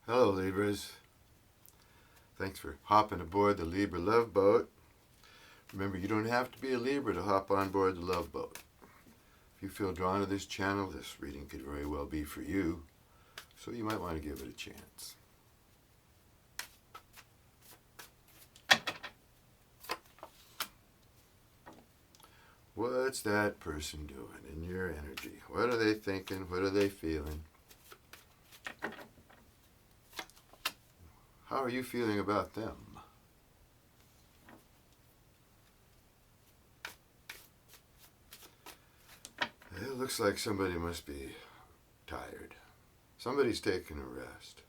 Hello, Libras. Thanks for hopping aboard the Libra Love Boat. Remember, you don't have to be a Libra to hop on board the Love Boat. If you feel drawn to this channel, this reading could very well be for you, so you might want to give it a chance. What's that person doing in your energy? What are they thinking? What are they feeling? How are you feeling about them? It looks like somebody must be tired. Somebody's taking a rest.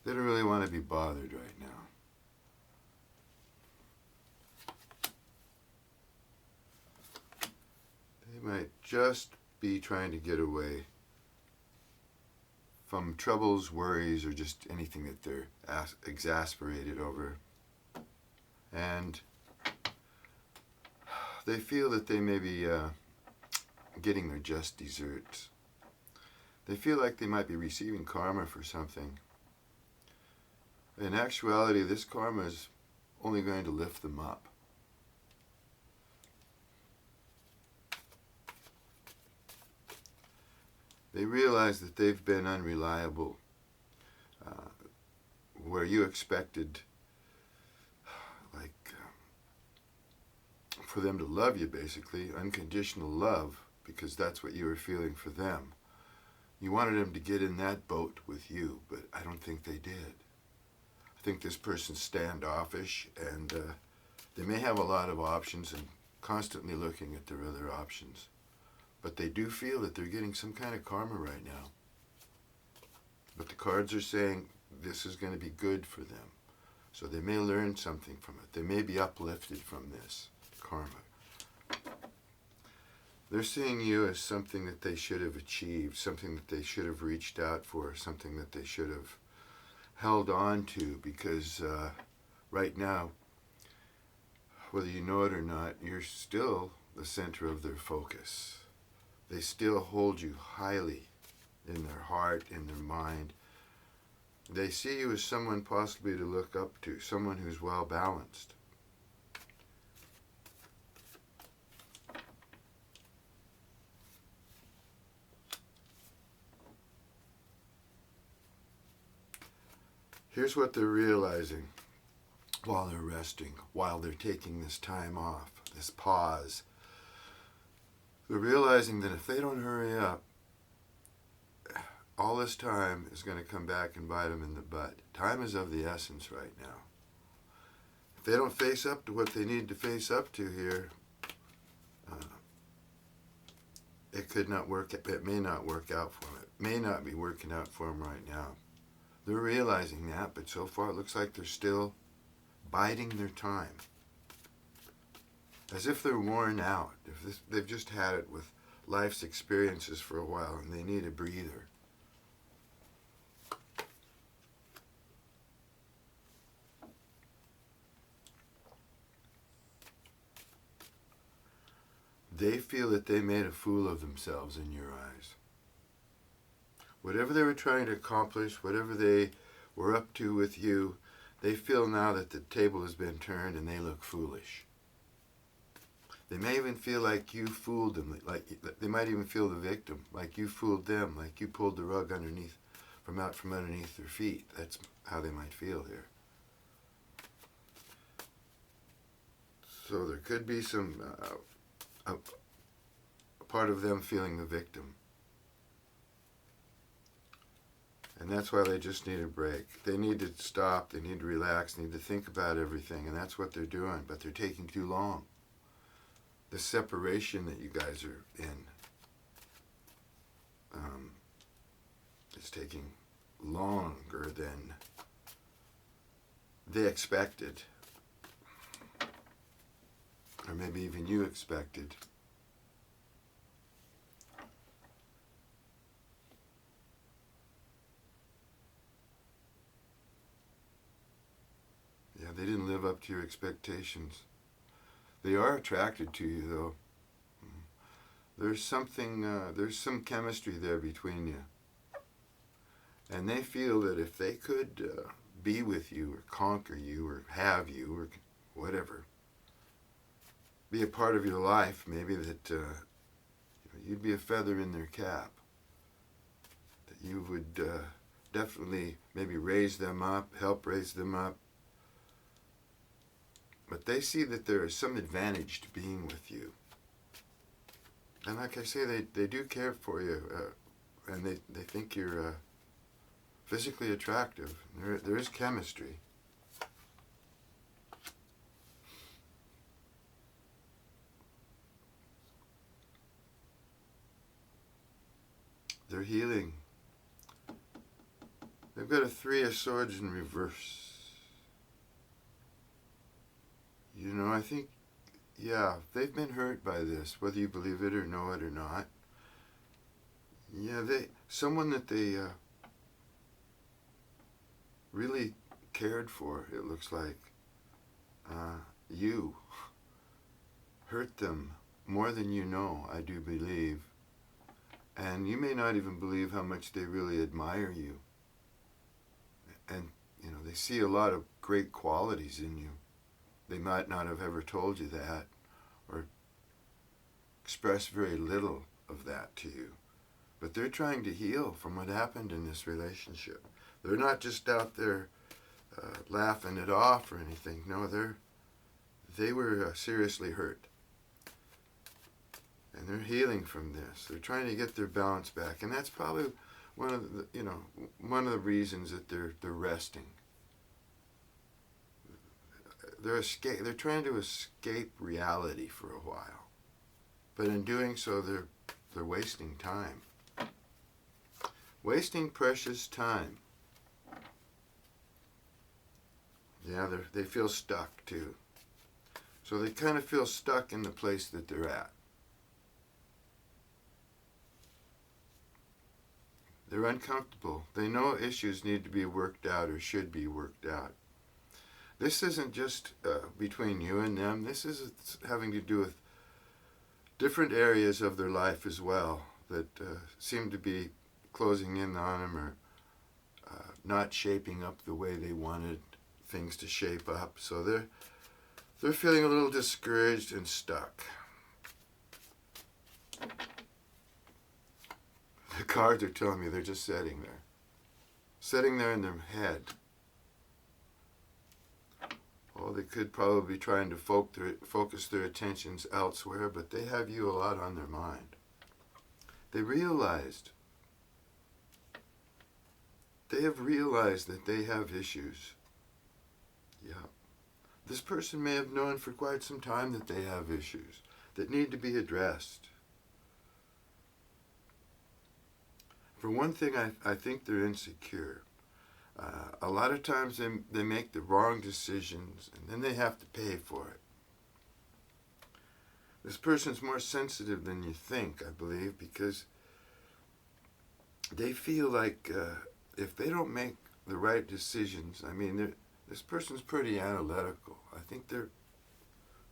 They don't really want to be bothered right now. They might just be trying to get away from troubles, worries, or just anything that they're exasperated over. And they feel that they may be getting their just desserts. They feel like they might be receiving karma for something. In actuality, this karma is only going to lift them up. They realize that they've been unreliable, where you expected for them to love you, basically, unconditional love, because that's what you were feeling for them. You wanted them to get in that boat with you, but I don't think they did. I think this person's standoffish, and they may have a lot of options and constantly looking at their other options. But they do feel that they're getting some kind of karma right now. But the cards are saying this is going to be good for them. So they may learn something from it. They may be uplifted from this karma. They're seeing you as something that they should have achieved, something that they should have reached out for, something that they should have held on to, because right now, whether you know it or not, you're still the center of their focus. They still hold you highly in their heart, in their mind. They see you as someone possibly to look up to, someone who's well balanced. Here's what they're realizing while they're resting, while they're taking this time off, this pause. They're realizing that if they don't hurry up, all this time is going to come back and bite them in the butt. Time is of the essence right now. If they don't face up to what they need to face up to here, it could not work. It may not work out for them. It may not be working out for them right now. They're realizing that, but so far it looks like they're still biding their time. As if they're worn out. They've just had it with life's experiences for a while and they need a breather. They feel that they made a fool of themselves in your eyes. Whatever they were trying to accomplish, whatever they were up to with you, they feel now that the table has been turned and they look foolish. They may even feel like you fooled them, like they might even feel the victim, like you fooled them, like you pulled the rug from underneath their feet. That's how they might feel here. So there could be some a part of them feeling the victim. And that's why they just need a break. They need to stop, they need to relax, they need to think about everything, and that's what they're doing, but they're taking too long. The separation that you guys are in is taking longer than they expected, or maybe even you expected. Yeah, they didn't live up to your expectations. They are attracted to you, though. There's some chemistry there between you. And they feel that if they could be with you or conquer you or have you or whatever, be a part of your life, maybe that you'd be a feather in their cap, that you would definitely maybe raise them up, help raise them up. But they see that there is some advantage to being with you. And like I say, they do care for you, and they think you're physically attractive. There is chemistry. They're healing. They've got a 3 of Swords in reverse. You know, I think, yeah, they've been hurt by this, whether you believe it or know it or not. Yeah, someone that they really cared for, it looks like, you hurt them more than you know, I do believe. And you may not even believe how much they really admire you. And, you know, they see a lot of great qualities in you. They might not have ever told you that or expressed very little of that to you. But they're trying to heal from what happened in this relationship. They're not just out there laughing it off or anything. No, they were seriously hurt. And they're healing from this. They're trying to get their balance back. And that's probably one of the reasons that they're resting. They're trying to escape reality for a while. But in doing so, they're wasting time. Wasting precious time. Yeah, they feel stuck too. So they kind of feel stuck in the place that they're at. They're uncomfortable. They know issues need to be worked out or should be worked out. This isn't just between you and them. This is having to do with different areas of their life as well that seem to be closing in on them or not shaping up the way they wanted things to shape up. So they're feeling a little discouraged and stuck. The cards are telling me they're just sitting there in their head. Oh, they could probably be trying to focus their attentions elsewhere, but they have you a lot on their mind. They have realized that they have issues. Yeah. This person may have known for quite some time that they have issues that need to be addressed. For one thing, I think they're insecure. A lot of times they make the wrong decisions and then they have to pay for it. This person's more sensitive than you think, I believe, because they feel like if they don't make the right decisions, I mean, this person's pretty analytical. I think they're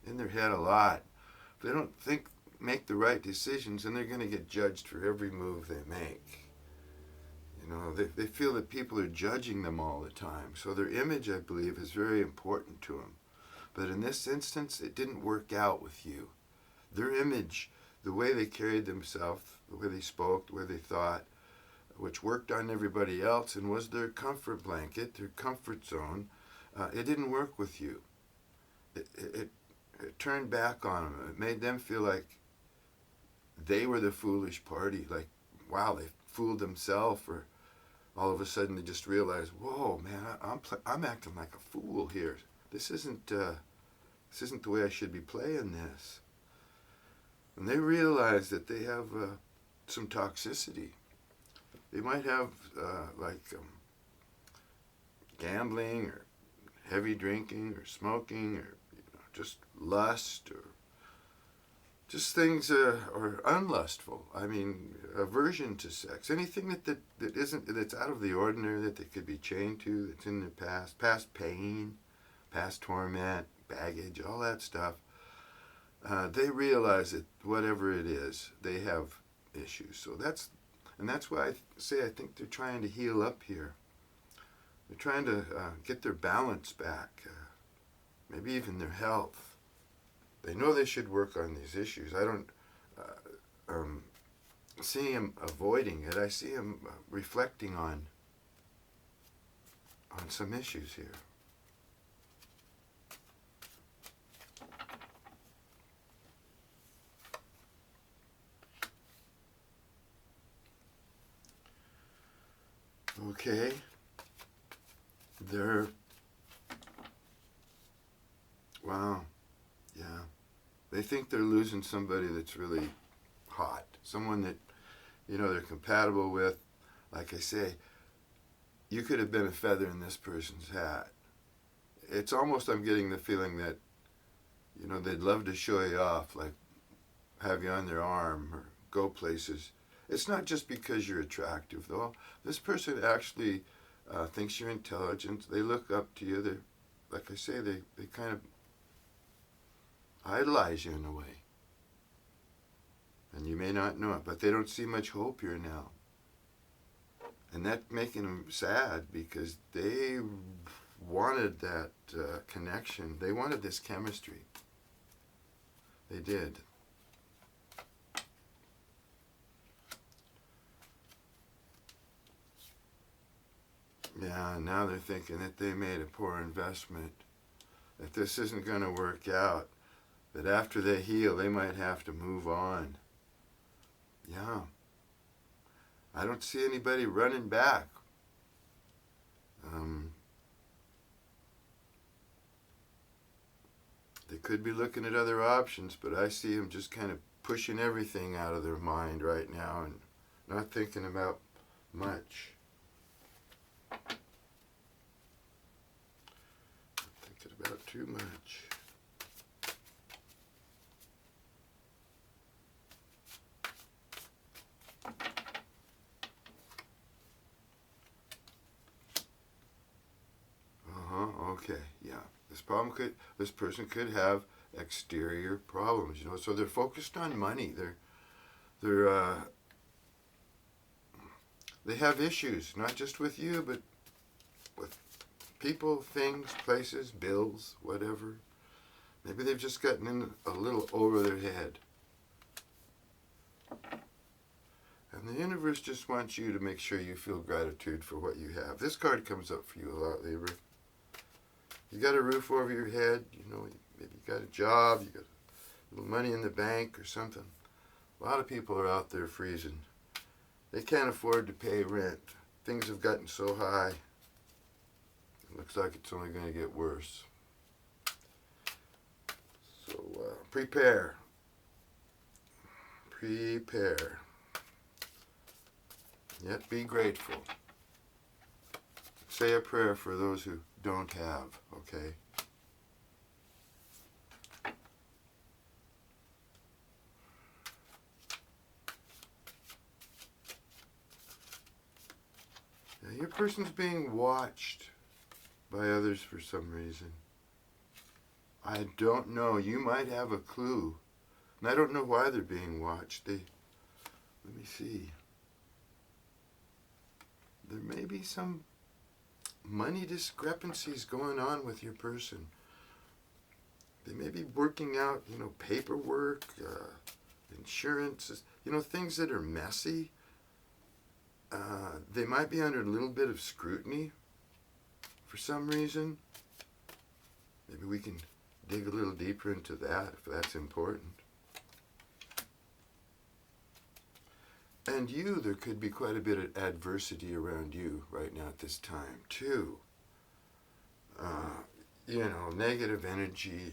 in their head a lot. If they don't make the right decisions, then they're going to get judged for every move they make. You know, they feel that people are judging them all the time. So their image, I believe, is very important to them. But in this instance, it didn't work out with you. Their image, the way they carried themselves, the way they spoke, the way they thought, which worked on everybody else and was their comfort blanket, their comfort zone, it didn't work with you. It turned back on them. It made them feel like they were the foolish party. Like, wow, they fooled themselves, or all of a sudden they just realized, whoa, man, I'm acting like a fool here. This isn't the way I should be playing this. And they realize that they have some toxicity. They might have gambling or heavy drinking or smoking or just lust or just things are unlustful. I mean, aversion to sex. Anything that's out of the ordinary that they could be chained to, that's in their past pain, past torment, baggage, all that stuff. They realize that whatever it is, they have issues. So And that's why I think they're trying to heal up here. They're trying to get their balance back, maybe even their health. They know they should work on these issues. I don't see him avoiding it. I see him reflecting on some issues here. Okay. Wow. Yeah. They think they're losing somebody that's really hot. Someone that, they're compatible with. Like I say, you could have been a feather in this person's hat. It's almost, I'm getting the feeling that, they'd love to show you off, like have you on their arm or go places. It's not just because you're attractive, though. This person actually thinks you're intelligent. They look up to you. They, like I say, they kind of idolize you in a way. And you may not know it, but they don't see much hope here now. And that's making them sad because they wanted that connection. They wanted this chemistry. They did. Yeah, now they're thinking that they made a poor investment, that this isn't going to work out, that after they heal, they might have to move on. Yeah. I don't see anybody running back. They could be looking at other options, but I see them just kind of pushing everything out of their mind right now and not thinking about much. Thinking about too much. Okay, yeah. This person could have exterior problems, so they're focused on money. They have issues, not just with you, but with people, things, places, bills, whatever. Maybe they've just gotten in a little over their head. And the universe just wants you to make sure you feel gratitude for what you have. This card comes up for you a lot, Libra. You got a roof over your head, maybe you got a job, you got a little money in the bank or something. A lot of people are out there freezing. They can't afford to pay rent. Things have gotten so high. It looks like it's only going to get worse. So prepare. Prepare. Yet be grateful. Say a prayer for those who don't have, okay? Now, your person's being watched by others for some reason. I don't know. You might have a clue. And I don't know why they're being watched. Let me see. There may be some money discrepancies going on with your person. They may be working out, paperwork, insurances, things that are messy. They might be under a little bit of scrutiny for some reason. Maybe we can dig a little deeper into that if that's important. And there could be quite a bit of adversity around you right now at this time, too. Negative energy.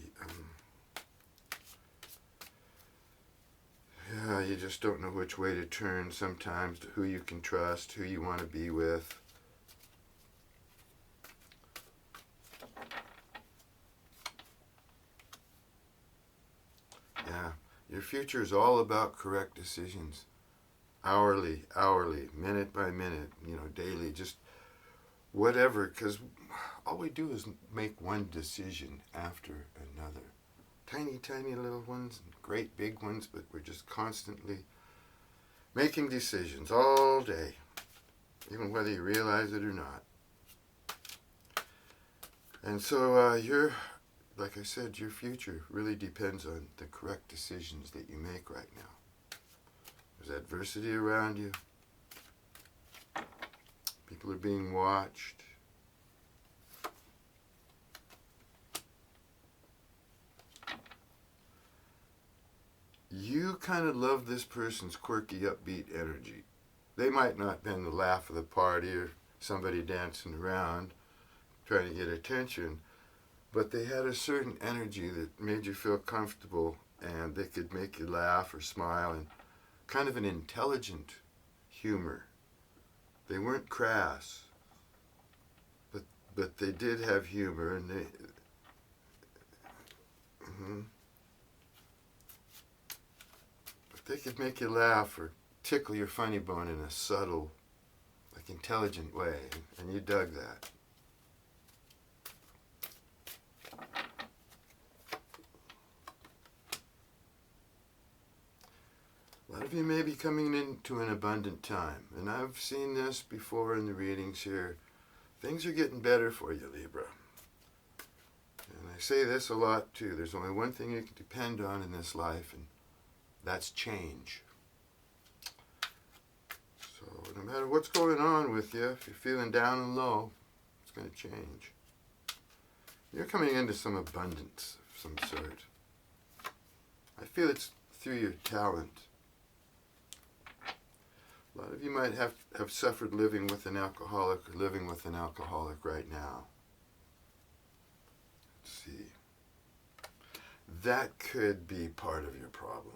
You just don't know which way to turn sometimes, who you can trust, who you want to be with. Yeah, your future is all about correct decisions. Hourly, minute by minute, daily, just whatever, because all we do is make one decision after another. Tiny little ones, and great big ones, but we're just constantly making decisions all day, even whether you realize it or not. And so like I said, your future really depends on the correct decisions that you make right now. There's adversity around you. People are being watched. You kind of love this person's quirky, upbeat energy. They might not have been the laugh of the party or somebody dancing around trying to get attention, but they had a certain energy that made you feel comfortable, and they could make you laugh or smile, and kind of an intelligent humor. They weren't crass, but they did have humor, and they... But they could make you laugh or tickle your funny bone in a subtle, like intelligent way, and you dug that. A lot of you may be coming into an abundant time, and I've seen this before in the readings here. Things are getting better for you, Libra. And I say this a lot too. There's only one thing you can depend on in this life, and that's change. So no matter what's going on with you, if you're feeling down and low, it's going to change. You're coming into some abundance of some sort. I feel it's through your talent. A lot of you might have suffered living with an alcoholic or living with an alcoholic right now. Let's see. That could be part of your problem.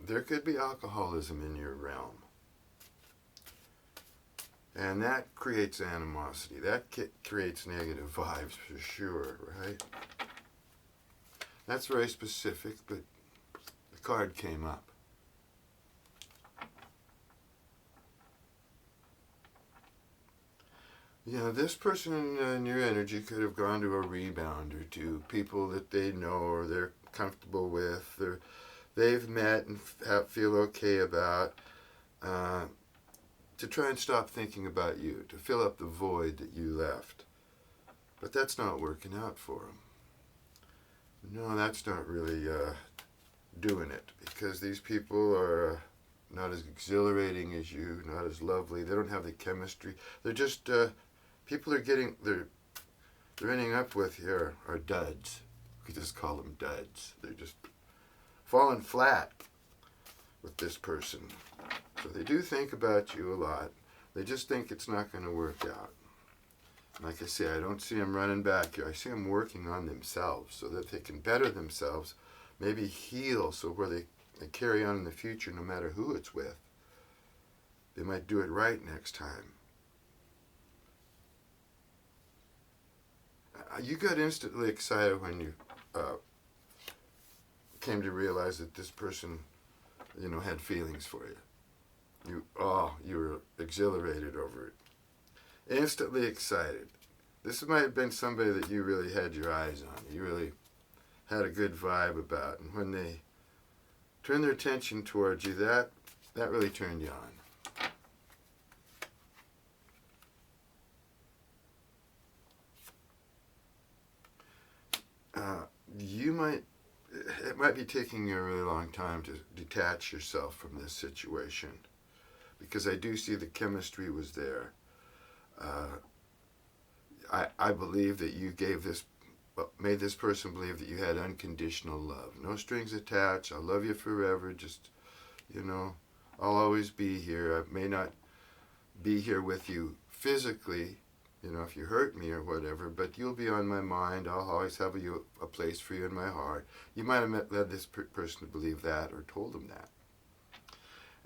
There could be alcoholism in your realm. And that creates animosity. That creates negative vibes for sure, right? That's very specific, but the card came up. You know, this person in your energy could have gone to a rebound or two, people that they know or they're comfortable with, or they've met and feel okay about, to try and stop thinking about you, to fill up the void that you left. But that's not working out for them. No, that's not really doing it, because these people are not as exhilarating as you, not as lovely. They don't have the chemistry. They're just... people they're ending up with here are duds. We could just call them duds. They're just falling flat with this person. So they do think about you a lot. They just think it's not going to work out. Like I say, I don't see them running back here. I see them working on themselves so that they can better themselves, maybe heal so where they carry on in the future no matter who it's with. They might do it right next time. You got instantly excited when you came to realize that this person, had feelings for you. You were exhilarated over it. Instantly excited. This might have been somebody that you really had your eyes on. You really had a good vibe about. And when they turned their attention towards you, that really turned you on. It might be taking you a really long time to detach yourself from this situation, because I do see the chemistry was there. I believe that you made this person believe that you had unconditional love. No strings attached. I'll love you forever. Just, I'll always be here. I may not be here with you physically, if you hurt me or whatever, but you'll be on my mind. I'll always have a place for you in my heart. You might have led this person to believe that or told them that.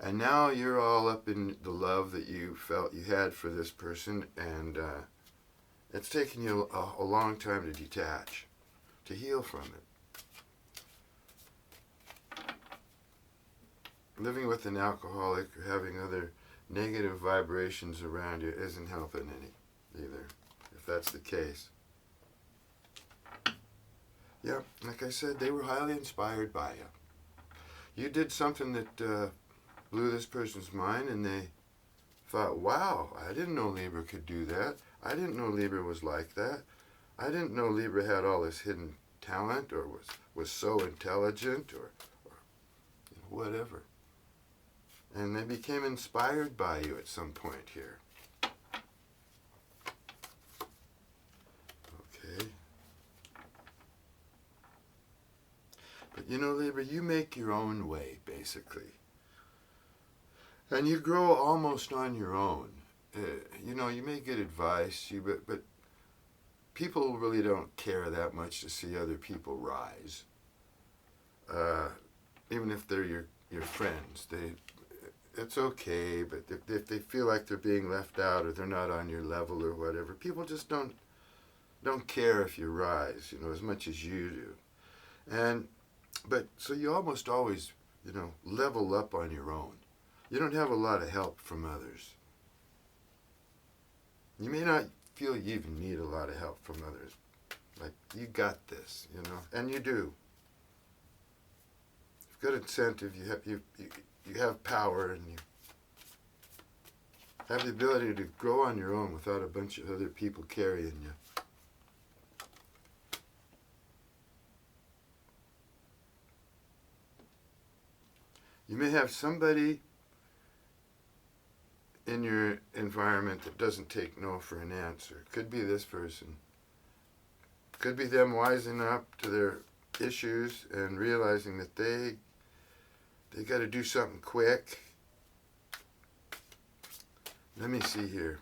And now you're all up in the love that you felt you had for this person, and it's taken you a long time to detach, to heal from it. Living with an alcoholic or having other negative vibrations around you isn't helping any either, if that's the case. Yeah, like I said, they were highly inspired by you. You did something that blew this person's mind, and they thought, wow, I didn't know Libra could do that. I didn't know Libra was like that. I didn't know Libra had all this hidden talent, or was so intelligent, or whatever. And they became inspired by you at some point here. Okay. But Libra, you make your own way, basically. And you grow almost on your own. You may get advice, but people really don't care that much to see other people rise. Even if they're your friends, it's okay. But if they feel like they're being left out, or they're not on your level or whatever, people just don't care if you rise, as much as you do. But so you almost always, level up on your own. You don't have a lot of help from others. You may not feel you even need a lot of help from others. Like, you got this, and you do. You've got incentive, you have power, and you have the ability to grow on your own without a bunch of other people carrying you. You may have somebody in your environment that doesn't take no for an answer. Could be this person. Could be them wising up to their issues and realizing that they got to do something quick. Let me see here.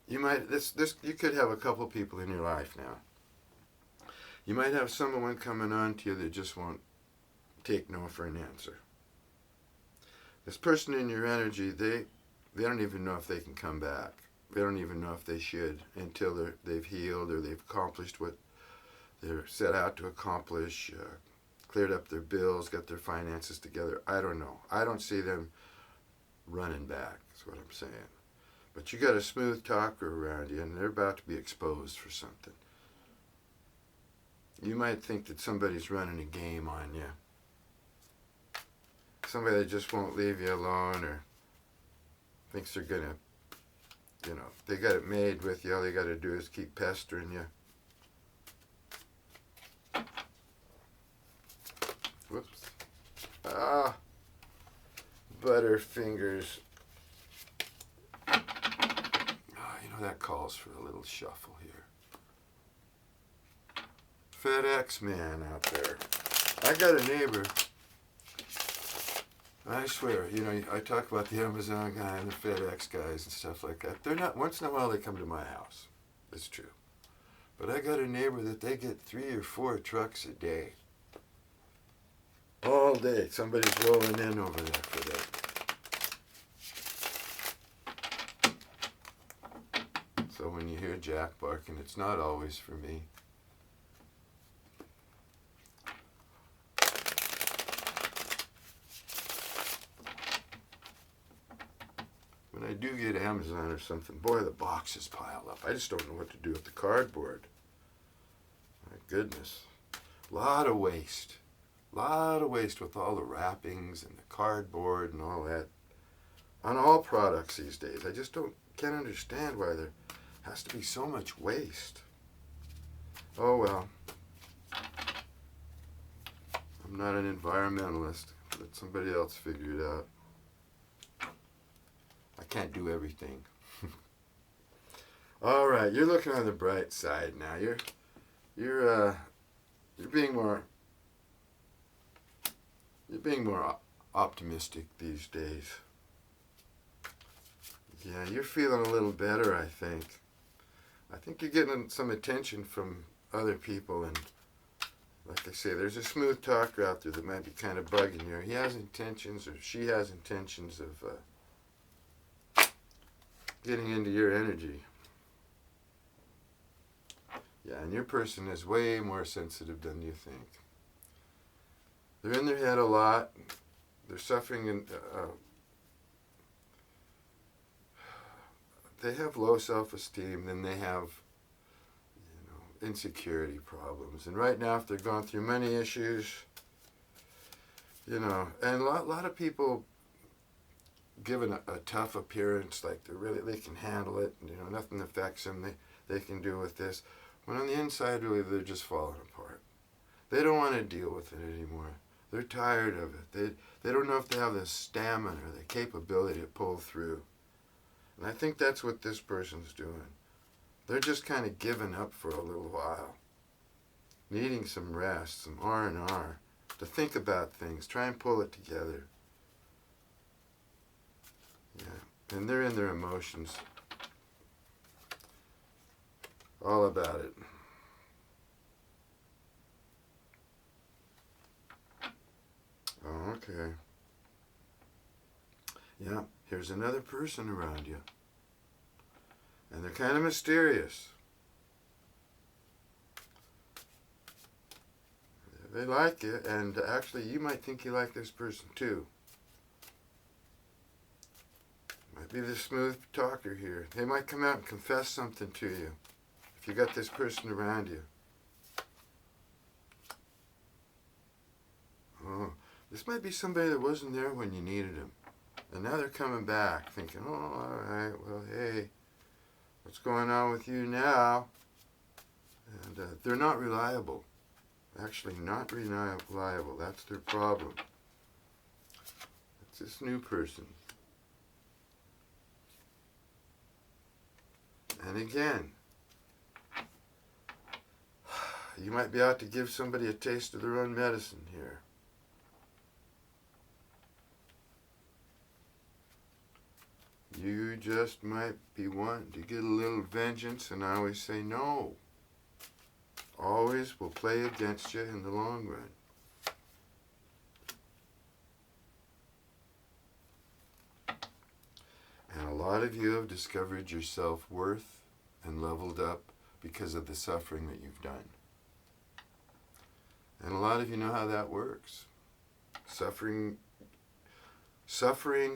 You could have a couple people in your life now. You might have someone coming on to you that just won't take no for an answer. This person in your energy, they don't even know if they can come back. They don't even know if they should until they've healed, or they've accomplished what they're set out to accomplish, cleared up their bills, got their finances together. I don't know. I don't see them running back, is what I'm saying. But you got a smooth talker around you, and they're about to be exposed for something. You might think that somebody's running a game on you. Somebody that just won't leave you alone, or thinks they're going to, they got it made with you. All they got to do is keep pestering you. Whoops. Butterfingers. That calls for a little shuffle here. FedEx man out there. I got a neighbor. I swear, I talk about the Amazon guy and the FedEx guys and stuff like that. They're not, once in a while they come to my house. It's true. But I got a neighbor that they get 3 or 4 trucks a day. All day. Somebody's rolling in over there for that. So when you hear Jack barking, it's not always for me. When I do get Amazon or something, boy, the boxes pile up. I just don't know what to do with the cardboard. My goodness. A lot of waste. A lot of waste with all the wrappings and the cardboard and all that. On all products these days. I just can't understand why there has to be so much waste. Oh well. I'm not an environmentalist. Let somebody else figure it out. I can't do everything. All right, you're looking on the bright side now. You're being more optimistic these days. Yeah, you're feeling a little better, I think. I think you're getting some attention from other people, and like I say, there's a smooth talker out there that might be kind of bugging you. He has intentions, or she has intentions of getting into your energy. Yeah, and your person is way more sensitive than you think. They're in their head a lot. They're suffering, and they have low self-esteem. Then they have, insecurity problems. And right now, if they're going through many issues, and a lot of people given a tough appearance, like they can handle it, and, nothing affects them, they can deal with this. When on the inside, really, they're just falling apart. They don't want to deal with it anymore. They're tired of it. They don't know if they have the stamina or the capability to pull through. And I think that's what this person's doing. They're just kind of giving up for a little while, needing some rest, some R&R, to think about things, try and pull it together. Yeah, and they're in their emotions, all about it. Oh, okay. Yeah, here's another person around you. And they're kind of mysterious. They like you, and actually you might think you like this person too. Might be the smooth talker here. They might come out and confess something to you if you got this person around you. Oh, this might be somebody that wasn't there when you needed him. And now they're coming back thinking, oh, all right, well, hey, what's going on with you now? And they're not reliable. Actually, not reliable. That's their problem. It's this new person. And again, you might be out to give somebody a taste of their own medicine here. You just might be wanting to get a little vengeance, and I always say no. Always will play against you in the long run. And a lot of you have discovered your self-worth and leveled up because of the suffering that you've done. And a lot of you know how that works. Suffering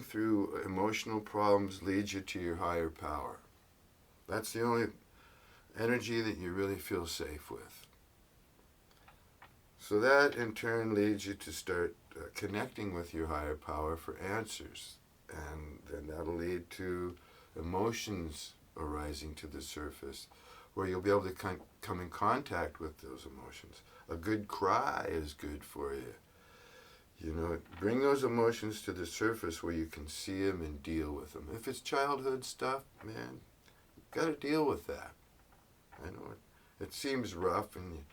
through emotional problems leads you to your higher power. That's the only energy that you really feel safe with. So that in turn leads you to start connecting with your higher power for answers. And then that'll lead to emotions arising to the surface, where you'll be able to come in contact with those emotions. A good cry is good for you. Bring those emotions to the surface where you can see them and deal with them. If it's childhood stuff, man, you've got to deal with that. I know it seems rough and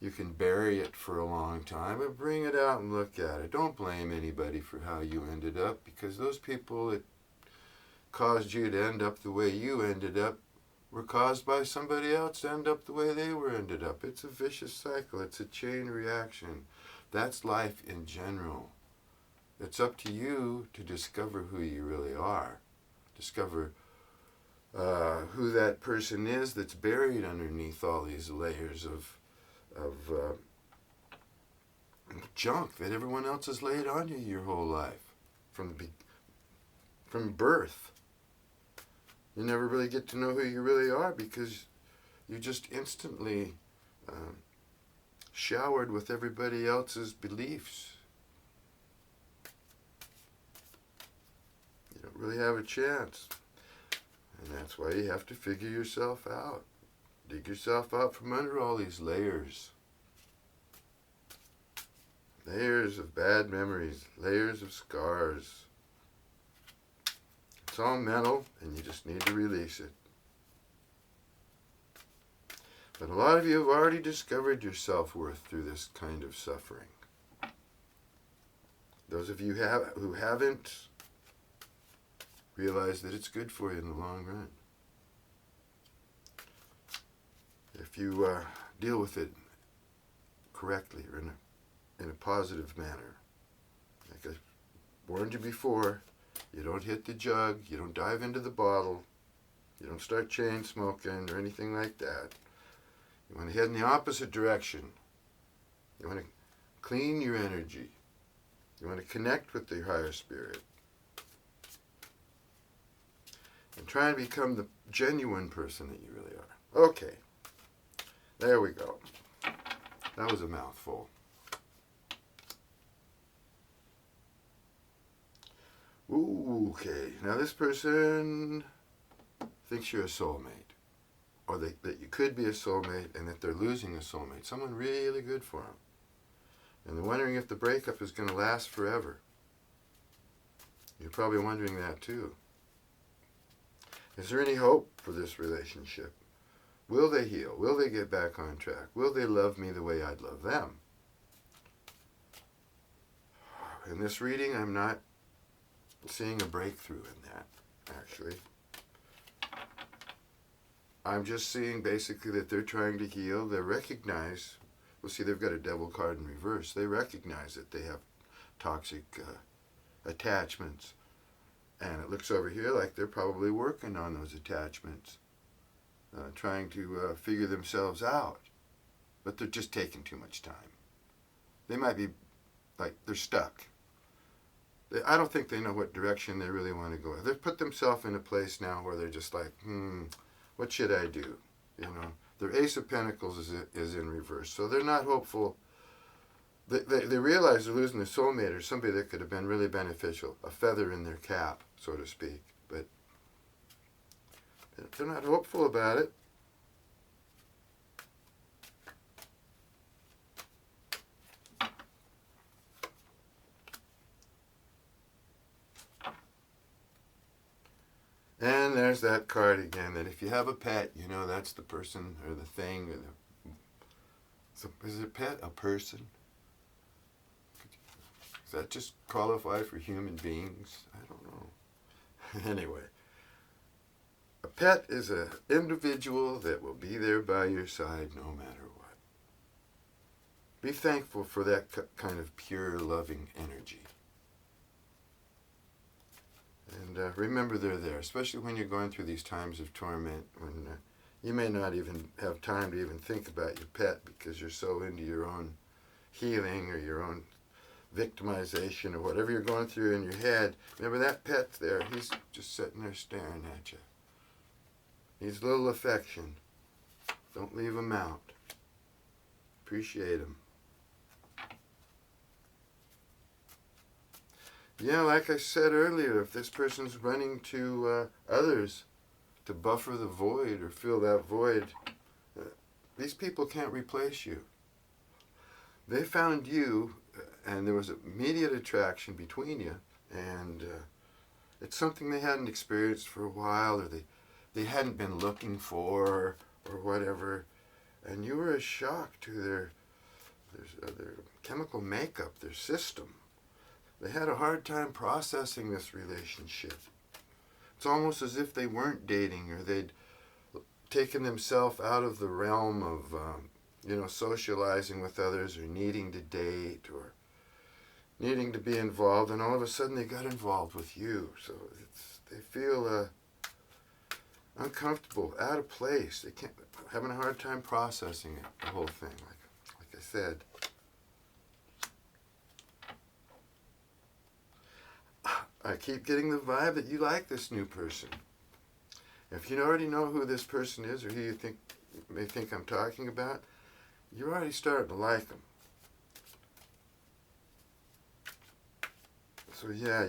you can bury it for a long time, but bring it out and look at it. Don't blame anybody for how you ended up, because those people that caused you to end up the way you ended up were caused by somebody else to end up the way they were ended up. It's a vicious cycle. It's a chain reaction. That's life in general. It's up to you to discover who you really are. Discover who that person is that's buried underneath all these layers of junk that everyone else has laid on you your whole life. From birth. You never really get to know who you really are because you just instantly showered with everybody else's beliefs. You don't really have a chance. And that's why you have to figure yourself out. Dig yourself out from under all these layers. Layers of bad memories, layers of scars. It's all mental, and you just need to release it. But a lot of you have already discovered your self-worth through this kind of suffering. Those of you who haven't, realize that it's good for you in the long run. If you deal with it correctly or in a positive manner. Like I warned you before, you don't hit the jug, you don't dive into the bottle, you don't start chain smoking or anything like that. You want to head in the opposite direction. You want to clean your energy. You want to connect with the higher spirit. And try and become the genuine person that you really are. Okay. There we go. That was a mouthful. Ooh, okay. Now this person thinks you're a soulmate, or that you could be a soulmate, and that they're losing a soulmate, someone really good for them. And they're wondering if the breakup is going to last forever. You're probably wondering that too. Is there any hope for this relationship? Will they heal? Will they get back on track? Will they love me the way I'd love them? In this reading, I'm not seeing a breakthrough in that, actually. I'm just seeing basically that they're trying to heal. They recognize, well, see, they've got a devil card in reverse. They recognize that they have toxic attachments. And it looks over here like they're probably working on those attachments, trying to figure themselves out. But they're just taking too much time. They might be, like, they're stuck. I don't think they know what direction they really want to go. They've put themselves in a place now where they're just like, what should I do? You know, their Ace of Pentacles is in reverse. So they're not hopeful. They realize they're losing a soulmate or somebody that could have been really beneficial, a feather in their cap, so to speak. But they're not hopeful about it. And there's that card again, that if you have a pet, you know that's the person or the thing. Or is it a pet? A person? Does that just qualify for human beings? I don't know. Anyway, a pet is an individual that will be there by your side no matter what. Be thankful for that kind of pure, loving energy. And remember they're there, especially when you're going through these times of torment, when you may not even have time to even think about your pet because you're so into your own healing or your own victimization or whatever you're going through in your head. Remember that pet's there. He's just sitting there staring at you. Needs a little affection. Don't leave him out. Appreciate him. Yeah, like I said earlier, if this person's running to others to buffer the void or fill that void, these people can't replace you. They found you, and there was immediate attraction between you, and it's something they hadn't experienced for a while, or they hadn't been looking for, or whatever, and you were a shock to their chemical makeup, their system. They had a hard time processing this relationship. It's almost as if they weren't dating, or they'd taken themselves out of the realm of, socializing with others, or needing to date, or needing to be involved, and all of a sudden they got involved with you. So they feel uncomfortable, out of place. They can't, having a hard time processing it, the whole thing, like I said. I keep getting the vibe that you like this new person. If you already know who this person is, or who you may think I'm talking about, you're already starting to like them. So yeah,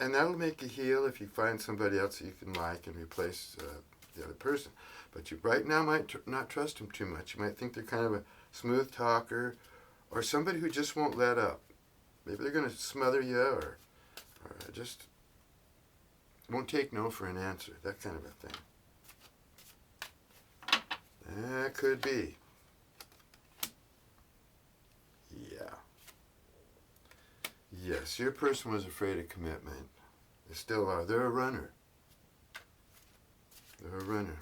and that'll make you heal if you find somebody else that you can like and replace the other person. But you right now might not trust them too much. You might think they're kind of a smooth talker, or somebody who just won't let up. Maybe they're going to smother you, or just won't take no for an answer, that kind of a thing. That could be. Yeah. Yes, your person was afraid of commitment. They still are. They're a runner. They're a runner.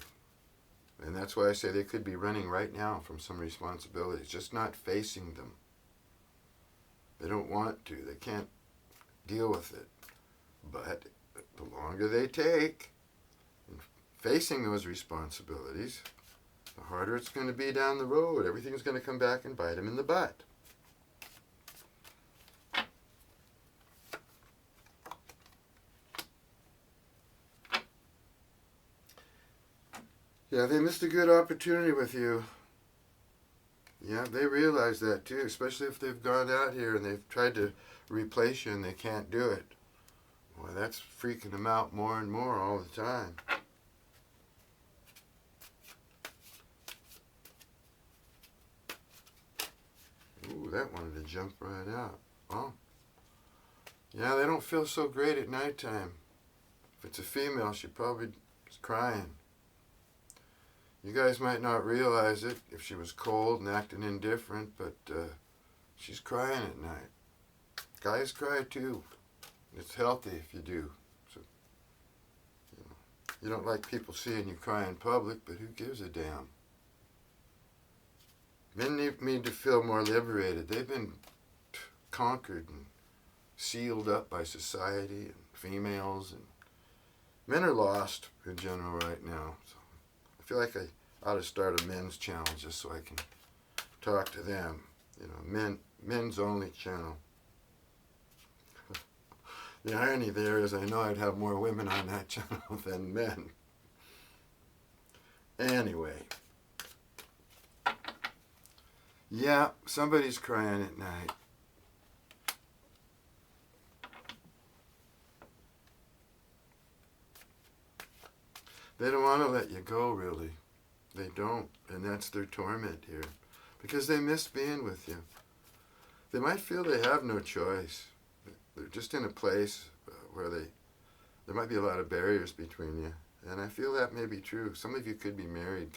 And that's why I say they could be running right now from some responsibilities, just not facing them. They don't want to. They can't deal with it. But the longer they take in facing those responsibilities, the harder it's going to be down the road. Everything's going to come back and bite them in the butt. Yeah, they missed a good opportunity with you. Yeah, they realize that too, especially if they've gone out here and they've tried to replace you and they can't do it. Boy, that's freaking them out more and more all the time. Ooh, that wanted to jump right out. Oh. Yeah, they don't feel so great at nighttime. If it's a female, she probably is crying. You guys might not realize it if she was cold and acting indifferent, but she's crying at night. Guys cry too. It's healthy if you do. So, you don't like people seeing you cry in public, but who gives a damn? Men need to feel more liberated. They've been conquered and sealed up by society and females, and men are lost in general right now. So I feel like I ought to start a men's channel just so I can talk to them. Men's only channel. The irony there is I know I'd have more women on that channel than men. Anyway. Yeah, somebody's crying at night. They don't want to let you go, really. They don't, and that's their torment here. Because they miss being with you. They might feel they have no choice. They're just in a place where there might be a lot of barriers between you. And I feel that may be true. Some of you could be married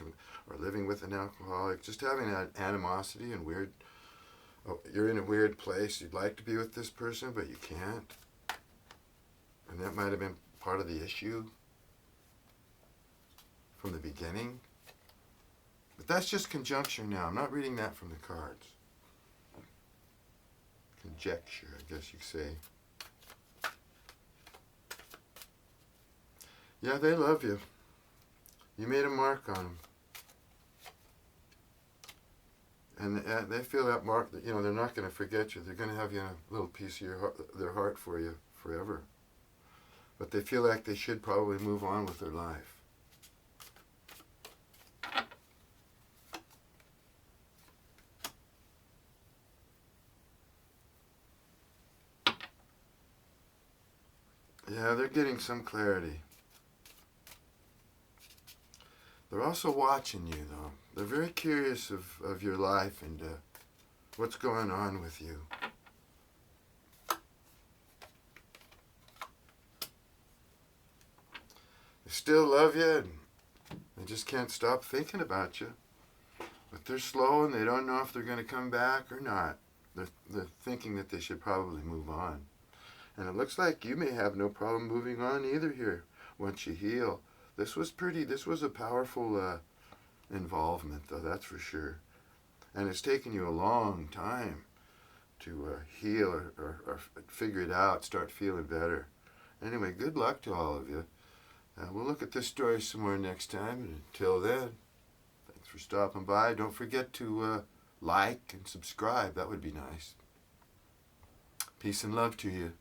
or living with an alcoholic, just having that animosity and weird, you're in a weird place. You'd like to be with this person, but you can't. And that might have been part of the issue from the beginning. But that's just conjecture now. I'm not reading that from the cards. Conjecture, I guess you could say. Yeah, they love you. You made a mark on them. And they feel that mark, that, they're not going to forget you. They're going to have you in a little piece of their heart for you forever. But they feel like they should probably move on with their life. Yeah, they're getting some clarity. They're also watching you, though. They're very curious of your life and what's going on with you. They still love you, and they just can't stop thinking about you. But they're slow, and they don't know if they're going to come back or not. They're thinking that they should probably move on. And it looks like you may have no problem moving on either here once you heal. This was a powerful involvement, though, that's for sure. And it's taken you a long time to heal or figure it out, start feeling better. Anyway, good luck to all of you. We'll look at this story some more next time. And until then, thanks for stopping by. Don't forget to like and subscribe. That would be nice. Peace and love to you.